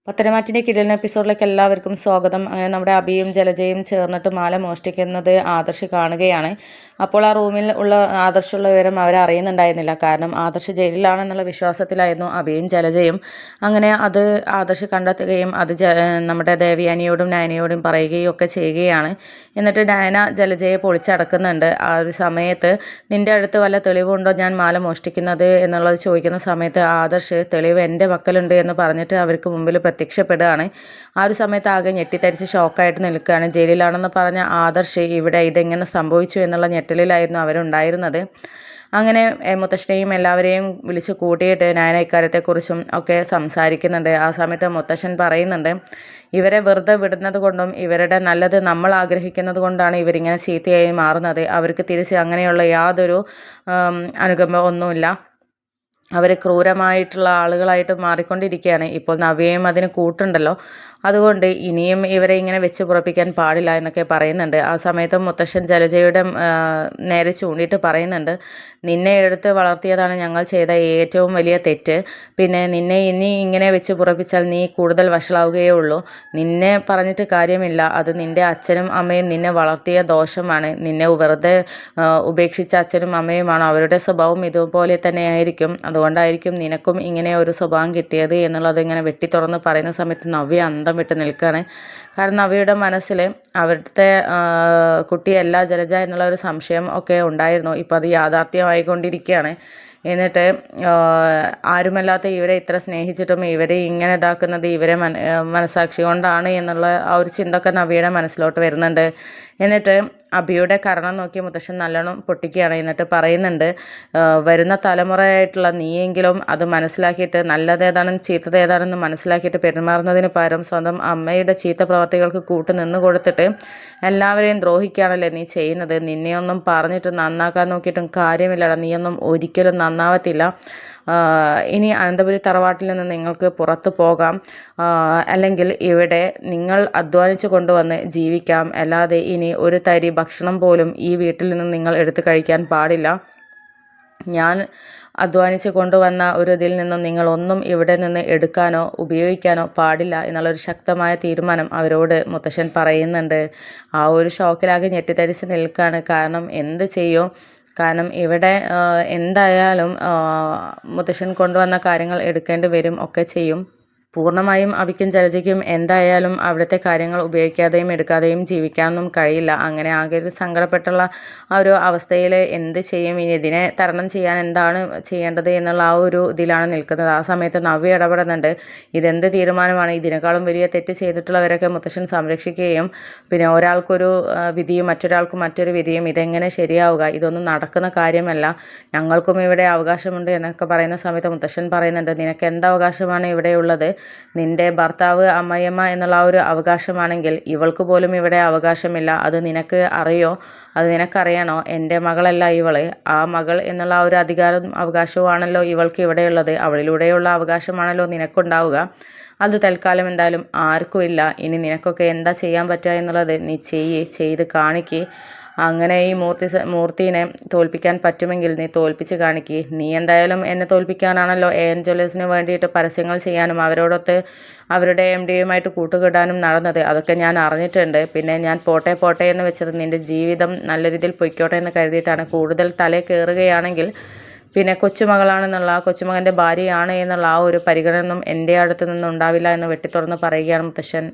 പത്തരമാറ്റിൻ്റെ കിരൺ എപ്പിസോഡിലേക്ക് എല്ലാവർക്കും സ്വാഗതം. അങ്ങനെ നമ്മുടെ അഭിയും ജലജയും ചേർന്നിട്ട് മാല മോഷ്ടിക്കുന്നത് ആദർശ് കാണുകയാണ്. അപ്പോൾ ആ റൂമിൽ ഉള്ള ആദർശുള്ള വിവരം അവർ അറിയുന്നുണ്ടായിരുന്നില്ല. കാരണം ആദർശ് ജയിലിലാണെന്നുള്ള വിശ്വാസത്തിലായിരുന്നു അഭിയും ജലജയും. അങ്ങനെ അത് ആദർശ് കണ്ടെത്തുകയും അത് നമ്മുടെ ദേവയാനിയോടും നയനയോടും പറയുകയും ഒക്കെ ചെയ്യുകയാണ്. എന്നിട്ട് നയന ജലജയെ പൊളിച്ചടക്കുന്നുണ്ട്. ആ ഒരു സമയത്ത് നിൻ്റെ അടുത്ത് വല്ല തെളിവുണ്ടോ ഞാൻ മാല മോഷ്ടിക്കുന്നത് എന്നുള്ളത് ചോദിക്കുന്ന സമയത്ത് ആദർശ് തെളിവ് എൻ്റെ പക്കലുണ്ട് എന്ന് പറഞ്ഞിട്ട് അവർക്ക് മുമ്പിൽ പ്രത്യക്ഷപ്പെടുകയാണ്. ആ ഒരു സമയത്ത് ആകെ ഞെട്ടിത്തരിച്ച് ഷോക്കായിട്ട് നിൽക്കുകയാണ്. ജയിലിലാണെന്ന് പറഞ്ഞ ആദർശ് ഇവിടെ ഇതെങ്ങനെ സംഭവിച്ചു എന്നുള്ള ഞെട്ടലിലായിരുന്നു അവരുണ്ടായിരുന്നത്. അങ്ങനെ മുത്തശ്ശനെയും എല്ലാവരെയും വിളിച്ച് കൂട്ടിയിട്ട് നയന ഇക്കാര്യത്തെക്കുറിച്ചും ഒക്കെ സംസാരിക്കുന്നുണ്ട്. ആ സമയത്ത് മുത്തശ്ശൻ പറയുന്നുണ്ട്, ഇവരെ വെറുതെ വിടുന്നത് കൊണ്ടും ഇവരുടെ നല്ലത് നമ്മൾ ആഗ്രഹിക്കുന്നത് കൊണ്ടാണ് ഇവരിങ്ങനെ ചീത്തയായി മാറുന്നത്. അവർക്ക് തിരിച്ച് അങ്ങനെയുള്ള യാതൊരു അനുകമ്പ ഒന്നുമില്ല. അവർ ക്രൂരമായിട്ടുള്ള ആളുകളായിട്ട് മാറിക്കൊണ്ടിരിക്കുകയാണ്. ഇപ്പോൾ നവ്യയും അതിന് കൂട്ടുണ്ടല്ലോ, അതുകൊണ്ട് ഇനിയും ഇവരെ ഇങ്ങനെ വെച്ച് പുറപ്പിക്കാൻ പാടില്ല എന്നൊക്കെ പറയുന്നുണ്ട്. ആ സമയത്ത് മുത്തശ്ശൻ ജലജയുടെ നേരെ ചൂണ്ടിയിട്ട് പറയുന്നുണ്ട്, നിന്നെ എടുത്ത് വളർത്തിയതാണ് ഞങ്ങൾ ചെയ്ത ഏറ്റവും വലിയ തെറ്റ്. പിന്നെ നിന്നെ ഇനി ഇങ്ങനെ വെച്ച് പുറപ്പിച്ചാൽ നീ കൂടുതൽ വഷളാവുകയേ ഉള്ളൂ. നിന്നെ പറഞ്ഞിട്ട് കാര്യമില്ല. അത് നിൻ്റെ അച്ഛനും അമ്മയും നിന്നെ വളർത്തിയ ദോഷമാണ്. നിന്നെ വെറുതെ ഉപേക്ഷിച്ച അച്ഛനും അമ്മയുമാണ്. അവരുടെ സ്വഭാവം ഇതുപോലെ തന്നെയായിരിക്കും. അതുകൊണ്ടായിരിക്കും നിനക്കും ഇങ്ങനെ ഒരു സ്വഭാവം കിട്ടിയത് എന്നുള്ളത് ഇങ്ങനെ വെട്ടി തുറന്ന് പറയുന്ന സമയത്ത് നവ്യ അന്തം വിട്ട് നിൽക്കുകയാണ്. കാരണം നവ്യയുടെ മനസ്സിൽ അവിടുത്തെ കുട്ടിയല്ല ജലജ എന്നുള്ള ഒരു സംശയം ഒക്കെ ഉണ്ടായിരുന്നു. ഇപ്പോൾ അത് യാഥാർത്ഥ്യമായിക്കൊണ്ടിരിക്കുകയാണ്. എന്നിട്ട് ആരുമല്ലാത്ത ഇവരെ ഇത്ര സ്നേഹിച്ചിട്ടും ഇവരെ ഇങ്ങനെ ഇതാക്കുന്നത് ഇവരെ മനസാക്ഷി കൊണ്ടാണ് എന്നുള്ള ആ ഒരു ചിന്ത ഒക്കെ നവ്യയുടെ മനസ്സിലോട്ട് വരുന്നുണ്ട്. എന്നിട്ട് അഭിയുടെ കരണം നോക്കി മുത്തശ്ശൻ നല്ലോണം പൊട്ടിക്കുകയാണ്. എന്നിട്ട് പറയുന്നുണ്ട്, വരുന്ന തലമുറയായിട്ടുള്ള നീയെങ്കിലും അത് മനസ്സിലാക്കിയിട്ട് നല്ലതേതാണെന്ന് ചീത്തതേതാണെന്ന് മനസ്സിലാക്കിയിട്ട് പെരുമാറുന്നതിന് പകരം സ്വന്തം അമ്മയുടെ ചീത്ത പ്രവർത്തികൾക്ക് കൂട്ട് നിന്ന് കൊടുത്തിട്ട് എല്ലാവരെയും ദ്രോഹിക്കുകയാണല്ലേ നീ ചെയ്യുന്നത്. നിന്നെയൊന്നും പറഞ്ഞിട്ട് നന്നാക്കാൻ നോക്കിയിട്ടും കാര്യമില്ലടാ, നീയൊന്നും ഒരിക്കലും നന്നാവത്തില്ല. ഇനി അനന്തപുരി തറവാട്ടിൽ നിന്ന് നിങ്ങൾക്ക് പുറത്തു പോകാം, അല്ലെങ്കിൽ ഇവിടെ നിങ്ങൾ അധ്വാനിച്ച് കൊണ്ടുവന്ന് ജീവിക്കാം. അല്ലാതെ ഇനി ഒരു തരി ഭക്ഷണം പോലും ഈ വീട്ടിൽ നിന്ന് നിങ്ങൾ എടുത്തു കഴിക്കാൻ പാടില്ല. ഞാൻ അധ്വാനിച്ച് കൊണ്ടുവന്ന ഒരു ഇതിൽ നിന്നും നിങ്ങളൊന്നും ഇവിടെ നിന്ന് എടുക്കാനോ ഉപയോഗിക്കാനോ പാടില്ല എന്നുള്ളൊരു ശക്തമായ തീരുമാനം അവരോട് മുത്തശ്ശൻ പറയുന്നുണ്ട്. ആ ഒരു ഷോക്കിലാകെ ഞെട്ടിത്തരിച്ച് നിൽക്കുകയാണ്. കാരണം എന്ത് ചെയ്യും? കാരണം ഇവിടെ എന്തായാലും മുത്തശ്ശൻ കൊണ്ടുവന്ന കാര്യങ്ങൾ എടുക്കേണ്ടി വരും, ഒക്കെ ചെയ്യും. പൂർണ്ണമായും അഭിക്കും ജലജയ്ക്കും എന്തായാലും അവിടുത്തെ കാര്യങ്ങൾ ഉപയോഗിക്കാതെയും എടുക്കാതെയും ജീവിക്കാനൊന്നും കഴിയില്ല. അങ്ങനെ ആകെ ഒരു സങ്കടപ്പെട്ടുള്ള ആ ഒരു അവസ്ഥയിൽ എന്ത് ചെയ്യും, ഇനി ഇതിനെ തരണം ചെയ്യാൻ എന്താണ് ചെയ്യേണ്ടത് എന്നുള്ള ആ ഒരു ഇതിലാണ് നിൽക്കുന്നത്. ആ സമയത്ത് നവ്യ ഇടപെടുന്നുണ്ട്. ഇതെന്ത് തീരുമാനമാണ്? ഇതിനേക്കാളും വലിയ തെറ്റ് ചെയ്തിട്ടുള്ളവരൊക്കെ മുത്തശ്ശൻ സംരക്ഷിക്കുകയും പിന്നെ ഒരാൾക്കൊരു വിധിയും മറ്റൊരാൾക്ക് മറ്റൊരു വിധിയും, ഇതെങ്ങനെ ശരിയാവുക? ഇതൊന്നും നടക്കുന്ന കാര്യമല്ല. ഞങ്ങൾക്കും ഇവിടെ അവകാശമുണ്ട് എന്നൊക്കെ പറയുന്ന സമയത്ത് മുത്തശ്ശൻ പറയുന്നുണ്ട്, നിനക്ക് എന്ത് അവകാശമാണ് ഇവിടെയുള്ളത്? നിൻ്റെ ഭർത്താവ് അമ്മയമ്മ എന്നുള്ള ആ ഒരു അവകാശമാണെങ്കിൽ ഇവൾക്ക് പോലും ഇവിടെ അവകാശമില്ല. അത് നിനക്ക് അറിയോ? അത് നിനക്കറിയണോ? എൻ്റെ മകളല്ല ഇവള്. ആ മകൾ എന്നുള്ള ആ ഒരു അധികാരം അവകാശവുമാണല്ലോ ഇവൾക്ക് ഇവിടെയുള്ളത്. അവളിലൂടെയുള്ള അവകാശമാണല്ലോ നിനക്കുണ്ടാവുക. അത് തൽക്കാലം എന്തായാലും ആർക്കും ഇല്ല. ഇനി നിനക്കൊക്കെ എന്താ ചെയ്യാൻ പറ്റുക എന്നുള്ളത് നീ ചെയ്ത് കാണിക്ക്. അങ്ങനെ ഈ മൂർത്തിനെ തോൽപ്പിക്കാൻ പറ്റുമെങ്കിൽ നീ തോൽപ്പിച്ച് കാണിക്ക്. നീ എന്തായാലും എന്നെ തോൽപ്പിക്കാനാണല്ലോ AN ജ്വല്ലേഴ്സിന് വേണ്ടിയിട്ട് പരസ്യങ്ങൾ ചെയ്യാനും അവരോടൊത്ത് അവരുടെ MDയുമായിട്ട് കൂട്ടുകെട്ടാനും നടന്നത്. അതൊക്കെ ഞാൻ അറിഞ്ഞിട്ടുണ്ട്. പിന്നെ ഞാൻ പോട്ടെ എന്ന് വെച്ചത് നിൻ്റെ ജീവിതം നല്ല രീതിയിൽ പൊയ്ക്കോട്ടെ എന്ന് കരുതിയിട്ടാണ്. കൂടുതൽ തലേ കയറുകയാണെങ്കിൽ പിന്നെ കൊച്ചുമകളാണെന്നുള്ള കൊച്ചുമകൻ്റെ ഭാര്യയാണ് എന്നുള്ള ആ ഒരു പരിഗണനയൊന്നും എൻ്റെ അടുത്ത് നിന്നുണ്ടാവില്ല എന്ന് വെട്ടിത്തുറന്ന് പറയുകയാണ് മുത്തശ്ശൻ.